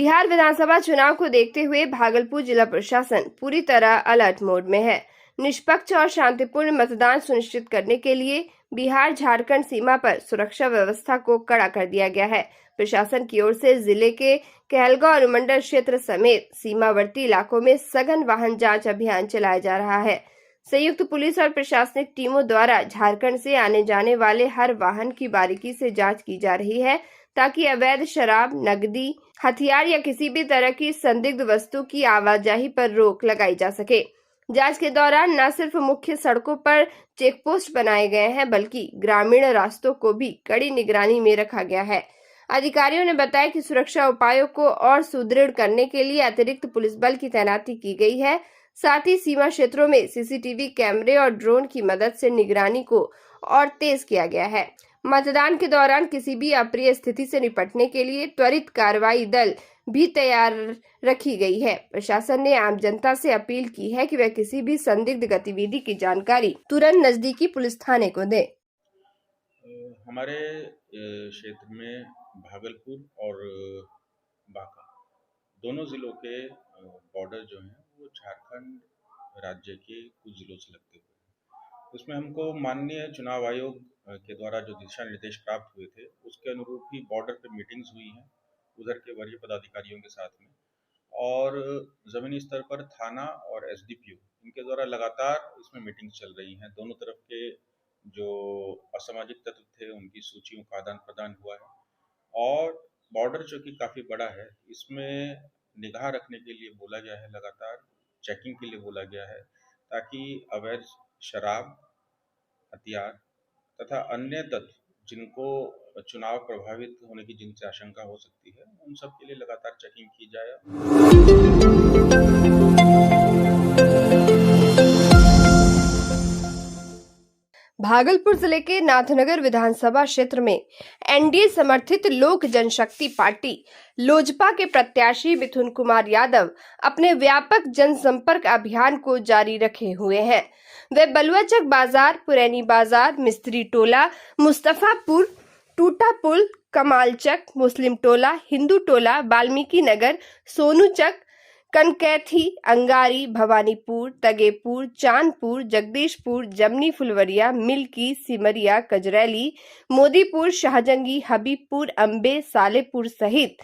बिहार विधानसभा चुनाव को देखते हुए भागलपुर जिला प्रशासन पूरी तरह अलर्ट मोड में है। निष्पक्ष और शांतिपूर्ण मतदान सुनिश्चित करने के लिए बिहार झारखंड सीमा पर सुरक्षा व्यवस्था को कड़ा कर दिया गया है। प्रशासन की ओर से जिले के कहलगांव अनुमंडल क्षेत्र समेत सीमावर्ती इलाकों में सघन वाहन जांच अभियान चलाया जा रहा है। संयुक्त पुलिस और प्रशासनिक टीमों द्वारा झारखंड से आने जाने वाले हर वाहन की बारीकी से जांच की जा रही है, ताकि अवैध शराब, नकदी, हथियार या किसी भी तरह की संदिग्ध वस्तु की आवाजाही पर रोक लगाई जा सके। जांच के दौरान न सिर्फ मुख्य सड़कों पर चेक पोस्ट बनाए गए हैं, बल्कि ग्रामीण रास्तों को भी कड़ी निगरानी में रखा गया है। अधिकारियों ने बताया कि सुरक्षा उपायों को और सुदृढ़ करने के लिए अतिरिक्त पुलिस बल की तैनाती की गई है। साथ ही सीमा क्षेत्रों में सीसीटीवी कैमरे और ड्रोन की मदद से निगरानी को और तेज किया गया है। मतदान के दौरान किसी भी अप्रिय स्थिति से निपटने के लिए त्वरित कार्रवाई दल भी तैयार रखी गई है। प्रशासन ने आम जनता से अपील की है कि वह किसी भी संदिग्ध गतिविधि की जानकारी तुरंत नजदीकी पुलिस थाने को दे। हमारे क्षेत्र में भागलपुर और बांका दोनों जिलों के बॉर्डर जो हैं वो झारखंड राज्य के कुछ जिलों से लगते हुए हैं। उसमें हमको माननीय चुनाव आयोग के द्वारा जो दिशा निर्देश प्राप्त हुए थे उसके अनुरूप ही बॉर्डर पे मीटिंग्स हुई हैं उधर के वरीय पदाधिकारियों के साथ में, और ज़मीनी स्तर पर थाना और एसडीपीओ इनके द्वारा लगातार इसमें मीटिंग्स चल रही हैं। दोनों तरफ के जो असामाजिक तत्व थे उनकी सूचियों का आदान प्रदान हुआ है, और बॉर्डर जो कि काफ़ी बड़ा है इसमें निगाह रखने के लिए बोला गया है, लगातार चेकिंग के लिए बोला गया है, ताकि अवैध शराब, हथियार तथा अन्य तत्व जिनको चुनाव प्रभावित होने की जिनसे आशंका हो सकती है उन सब के लिए लगातार चेकिंग की जाए। भागलपुर जिले के नाथनगर विधानसभा क्षेत्र में एनडीए समर्थित लोक जनशक्ति पार्टी लोजपा के प्रत्याशी मिथुन कुमार यादव अपने व्यापक जनसंपर्क अभियान को जारी रखे हुए हैं। वे बलुआचक बाजार, पुरैनी बाजार, मिस्त्री टोला, मुस्तफापुर, टूटा पुल, कमालचक, मुस्लिम टोला, हिंदू टोला, वाल्मीकि नगर, सोनूचक, कनकैथी, अंगारी, भवानीपुर, तगेपुर, चांदपुर, जगदीशपुर, जमनी फुलवरिया, मिल्की, सिमरिया, कजरैली, मोदीपुर, शाहजंगी, हबीबपुर, अंबे, सालेपुर सहित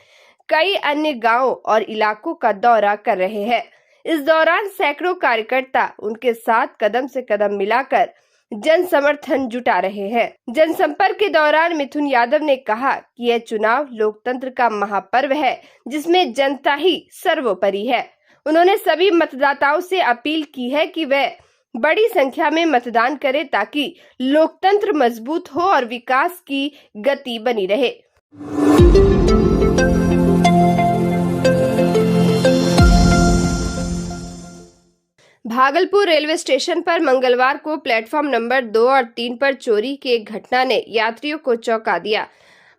कई अन्य गांवों और इलाकों का दौरा कर रहे हैं। इस दौरान सैकड़ों कार्यकर्ता उनके साथ कदम से कदम मिलाकर जन समर्थन जुटा रहे हैं। जनसंपर्क के दौरान मिथुन यादव ने कहा कि यह चुनाव लोकतंत्र का महापर्व है, जिसमें जनता ही सर्वोपरि है। उन्होंने सभी मतदाताओं से अपील की है कि वे बड़ी संख्या में मतदान करें, ताकि लोकतंत्र मजबूत हो और विकास की गति बनी रहे। भागलपुर रेलवे स्टेशन पर मंगलवार को प्लेटफॉर्म नंबर 2 और 3 पर चोरी की एक घटना ने यात्रियों को चौंका दिया।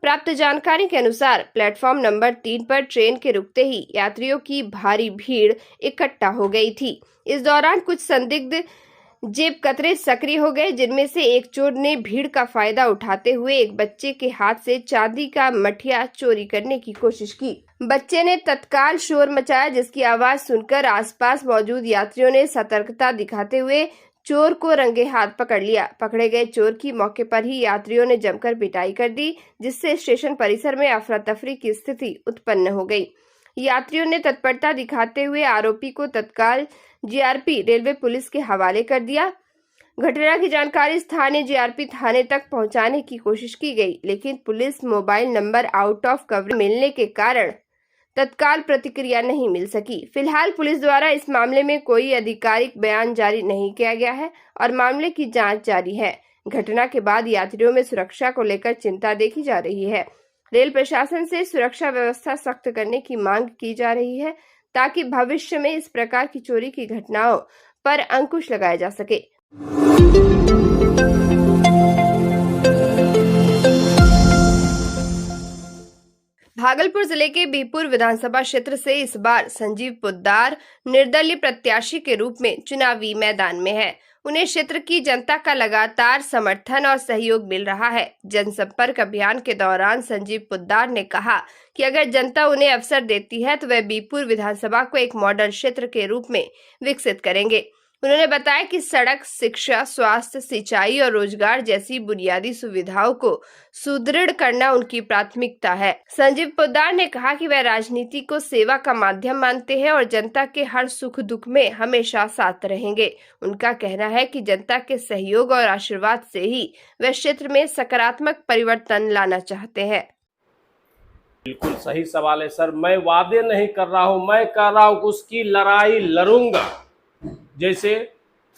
प्राप्त जानकारी के अनुसार प्लेटफॉर्म नंबर 3 पर ट्रेन के रुकते ही यात्रियों की भारी भीड़ इकट्ठा हो गई थी। इस दौरान कुछ संदिग्ध जेब कतरे सक्रिय हो गए, जिनमें से एक चोर ने भीड़ का फायदा उठाते हुए एक बच्चे के हाथ से चांदी का मठिया चोरी करने की कोशिश की। बच्चे ने तत्काल शोर मचाया, जिसकी आवाज सुनकर आसपास मौजूद यात्रियों ने सतर्कता दिखाते हुए चोर को रंगे हाथ पकड़ लिया। पकड़े गए चोर की मौके पर ही यात्रियों ने जमकर पिटाई कर दी, जिससे स्टेशन परिसर में अफरा तफरी की स्थिति उत्पन्न हो गई। यात्रियों ने तत्परता दिखाते हुए आरोपी को तत्काल जीआरपी रेलवे पुलिस के हवाले कर दिया। घटना की जानकारी स्थानीय जीआरपी थाने तक पहुंचाने की कोशिश की गई, लेकिन police mobile number out of coverage मिलने के कारण तत्काल प्रतिक्रिया नहीं मिल सकी। फिलहाल पुलिस द्वारा इस मामले में कोई आधिकारिक बयान जारी नहीं किया गया है और मामले की जांच जारी है। घटना के बाद यात्रियों में सुरक्षा को लेकर चिंता देखी जा रही है। रेल प्रशासन से सुरक्षा व्यवस्था सख्त करने की मांग की जा रही है, ताकि भविष्य में इस प्रकार की चोरी की घटनाओं पर अंकुश लगाया जा सके। भागलपुर जिले के बिहपुर विधानसभा क्षेत्र से इस बार संजीव पोद्दार निर्दलीय प्रत्याशी के रूप में चुनावी मैदान में है। उन्हें क्षेत्र की जनता का लगातार समर्थन और सहयोग मिल रहा है। जनसंपर्क अभियान के दौरान संजीव पोद्दार ने कहा कि अगर जनता उन्हें अवसर देती है तो वह बीरपुर विधानसभा को एक मॉडल क्षेत्र के रूप में विकसित करेंगे। उन्होंने बताया कि सड़क, शिक्षा, स्वास्थ्य, सिंचाई और रोजगार जैसी बुनियादी सुविधाओं को सुदृढ़ करना उनकी प्राथमिकता है। संजीव पोद्दार ने कहा कि वह राजनीति को सेवा का माध्यम मानते हैं और जनता के हर सुख दुख में हमेशा साथ रहेंगे। उनका कहना है कि जनता के सहयोग और आशीर्वाद से ही वह क्षेत्र में सकारात्मक परिवर्तन लाना चाहते हैं। बिल्कुल सही सवाल है सर। मैं वादे नहीं कर रहा हूं, मैं कह रहा हूं कि उसकी लड़ाई लड़ूंगा। जैसे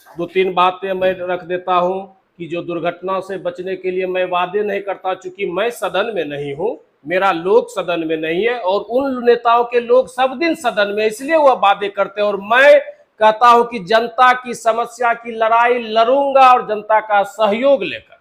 2-3 बातें मैं रख देता हूं कि जो दुर्घटना से बचने के लिए मैं वादे नहीं करता, चूंकि मैं सदन में नहीं हूं, मेरा लोग सदन में नहीं है और उन नेताओं के लोग सब दिन सदन में, इसलिए वह वादे करते हैं। और मैं कहता हूं कि जनता की समस्या की लड़ाई लड़ूंगा और जनता का सहयोग लेकर।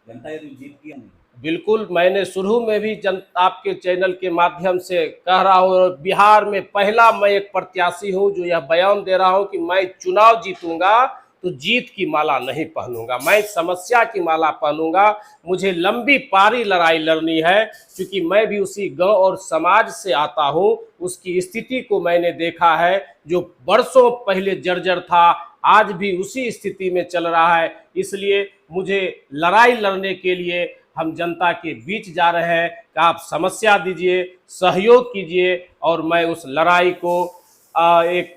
जनता यदि जीत की नहीं, बिल्कुल, मैंने शुरू में भी आपके चैनल के माध्यम से कह रहा हूँ, बिहार में पहला मैं एक प्रत्याशी हूँ जो यह बयान दे रहा हूँ कि मैं चुनाव जीतूंगा तो जीत की माला नहीं पहनूंगा, मैं समस्या की माला पहनूंगा। मुझे लंबी पारी लड़ाई लड़नी है, क्योंकि मैं भी उसी गांव और समाज से आता हूँ। उसकी स्थिति को मैंने देखा है, जो बरसों पहले जर्जर था, आज भी उसी स्थिति में चल रहा है। इसलिए मुझे लड़ाई लड़ने के लिए हम जनता के बीच जा रहे हैं कि आप समस्या दीजिए, सहयोग कीजिए और मैं उस लड़ाई को एक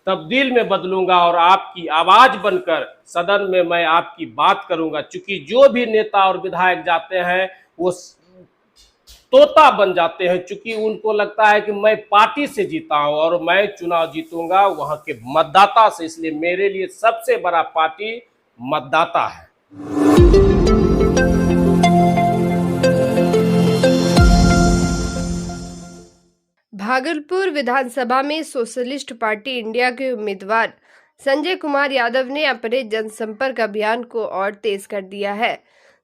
तब्दील में बदलूंगा और आपकी आवाज़ बनकर सदन में मैं आपकी बात करूंगा। चूंकि जो भी नेता और विधायक जाते हैं वो तोता बन जाते हैं, चूंकि उनको लगता है कि मैं पार्टी से जीता हूं और मैं चुनाव जीतूंगा वहां के मतदाता से। इसलिए मेरे लिए सबसे बड़ा पार्टी मतदाता है। भागलपुर विधानसभा में सोशलिस्ट पार्टी इंडिया के उम्मीदवार संजय कुमार यादव ने अपने जनसंपर्क अभियान को और तेज कर दिया है।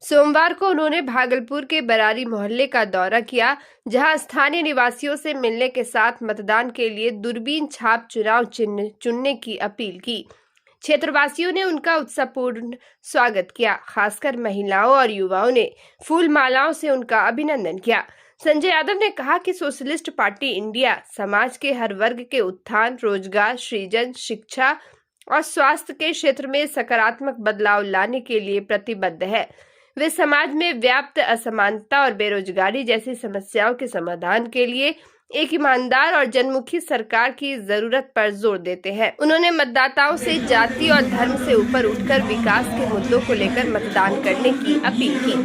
सोमवार को उन्होंने भागलपुर के बरारी मोहल्ले का दौरा किया, जहां स्थानीय निवासियों से मिलने के साथ मतदान के लिए दूरबीन छाप चुनाव चिन्ह चुनने की अपील की। क्षेत्रवासियों ने उनका उत्साहपूर्ण स्वागत किया। खासकर महिलाओं और युवाओं ने फूल मालाओं से उनका अभिनंदन किया। संजय यादव ने कहा कि सोशलिस्ट पार्टी इंडिया समाज के हर वर्ग के उत्थान, रोजगार सृजन, शिक्षा और स्वास्थ्य के क्षेत्र में सकारात्मक बदलाव लाने के लिए प्रतिबद्ध है। वे समाज में व्याप्त असमानता और बेरोजगारी जैसी समस्याओं के समाधान के लिए एक ईमानदार और जनमुखी सरकार की जरूरत पर जोर देते हैं। उन्होंने मतदाताओं से जाति और धर्म से ऊपर उठकर विकास के मुद्दों को लेकर मतदान करने की अपील की।